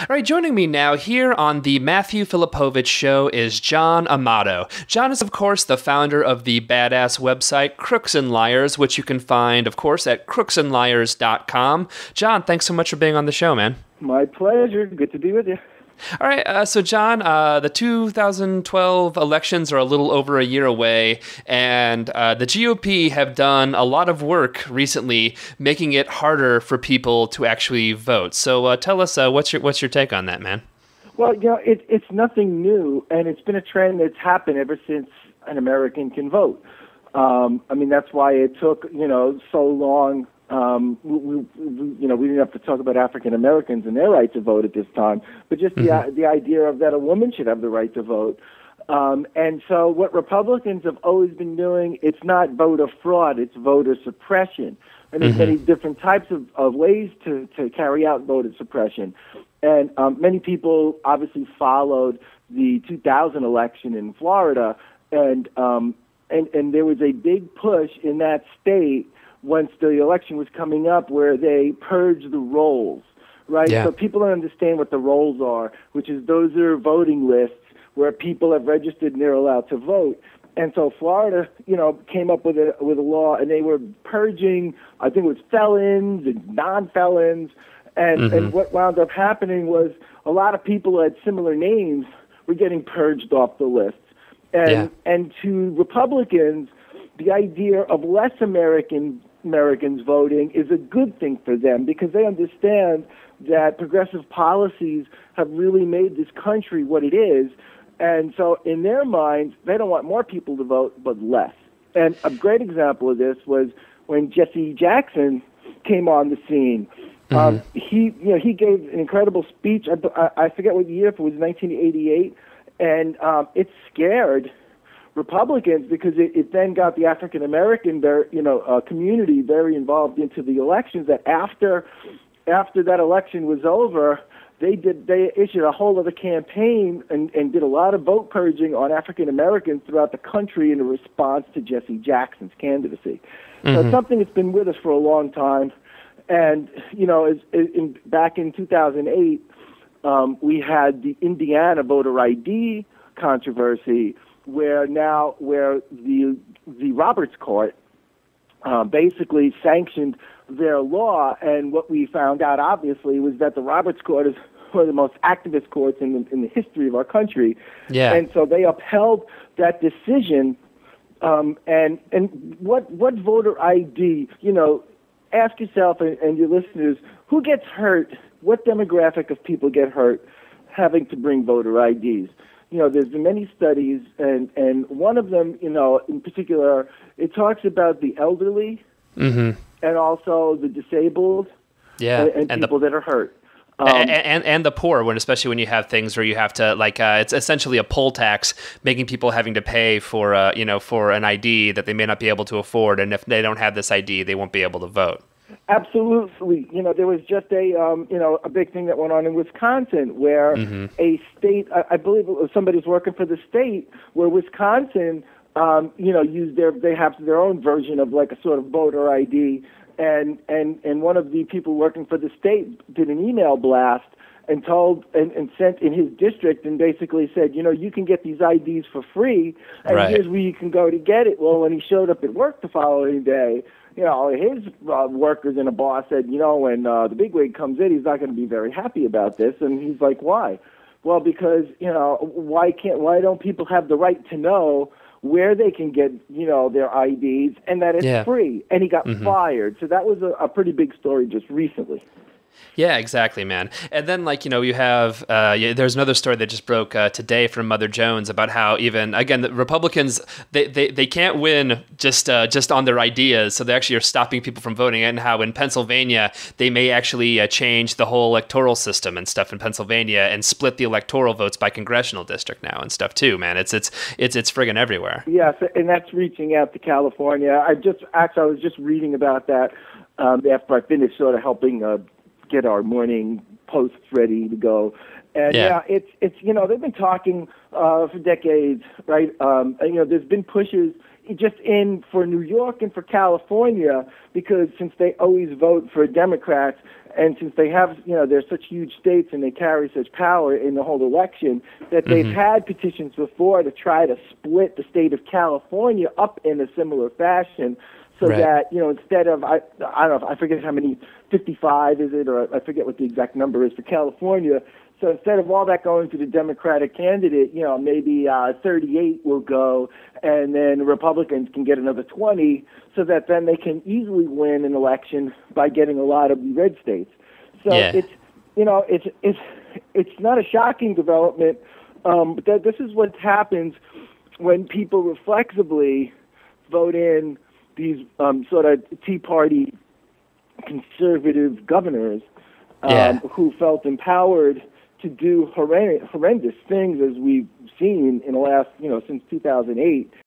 All right, joining me now here on the Matthew Filipowicz Show is John Amato. John is, of course, the founder of the badass website Crooks and Liars, which you can find, of course, at crooksandliars.com. John, thanks so much for being on the show, man. My pleasure. Good to be with you. All right, so John, the 2012 elections are a little over a year away, and the GOP have done a lot of work recently making it harder for people to actually vote. So tell us, what's your take on that, man? Well, it's nothing new, and it's been a trend that's happened ever since an American can vote. That's why it took, so long. We didn't have to talk about African Americans and their right to vote at this time, but just the idea of that a woman should have the right to vote. And so what Republicans have always been doing, it's not voter fraud, it's voter suppression. And there's many different types of ways to carry out voter suppression. And many people obviously followed the 2000 election in Florida, and there was a big push in that state once the election was coming up where they purged the rolls, right? Yeah. So people don't understand what the rolls are, which is those are voting lists where people have registered and they're allowed to vote. And so Florida, came up with a law, and they were purging, I think it was felons and non-felons, and what wound up happening was a lot of people who had similar names were getting purged off the list. And to Republicans, the idea of less Americans voting is a good thing for them because they understand that progressive policies have really made this country what it is. And so in their minds, they don't want more people to vote, but less. And a great example of this was when Jesse Jackson came on the scene. He gave an incredible speech. I forget what year, if it was 1988, and it scared Republicans because it then got the African American community very involved into the elections. That after that election was over, they issued a whole other campaign and did a lot of vote purging on African Americans throughout the country in a response to Jesse Jackson's candidacy. So it's something that's been with us for a long time. And back in 2008, we had the Indiana voter ID controversy, where the Roberts Court basically sanctioned their law, and what we found out obviously was that the Roberts Court is one of the most activist courts in the history of our country. Yeah. And so they upheld that decision. And what voter ID? Ask yourself and your listeners, who gets hurt? What demographic of people get hurt having to bring voter IDs? There's been many studies, and one of them, in particular, it talks about the elderly and also the disabled and people that are hurt. And the poor, especially when you have things where you have to, it's essentially a poll tax, making people having to pay for an ID that they may not be able to afford, and if they don't have this ID, they won't be able to vote. Absolutely. There was just a big thing that went on in Wisconsin where a state, I believe it was somebody who's working for the state, where Wisconsin, they have their own version of like a sort of voter ID. And one of the people working for the state did an email blast and sent in his district and basically said, you can get these IDs for free, and here's where you can go to get it. Well, when he showed up at work the following day, his workers and a boss said, when the bigwig comes in, he's not going to be very happy about this. And he's like, why? Well, because, why don't people have the right to know where they can get, their IDs and that it's free? And he got fired. So that was a pretty big story just recently. Yeah, exactly, man. And then, you have, there's another story that just broke today from Mother Jones about how the Republicans, they can't win just on their ideas, so they actually are stopping people from voting, and how in Pennsylvania, they may actually change the whole electoral system and stuff in Pennsylvania and split the electoral votes by congressional district now and stuff too, man. It's friggin' everywhere. Yes, and that's reaching out to California. I was just reading about that after I finished sort of helping get our morning posts ready to go. And it's they've been talking for decades, right? There's been pushes just in for New York and for California, because since they always vote for Democrats, and since they have, they're such huge states and they carry such power in the whole election, that they've had petitions before to try to split the state of California up in a similar fashion, so that, instead of, I don't know, I forget how many, 55 is it, or I forget what the exact number is for California. So instead of all that going to the Democratic candidate, maybe 38 will go, and then Republicans can get another 20, so that then they can easily win an election by getting a lot of the red states. So it's not a shocking development, but this is what happens when people reflexively vote in these sort of Tea Party conservative governors who felt empowered to do horrendous things, as we've seen in the last, since 2008,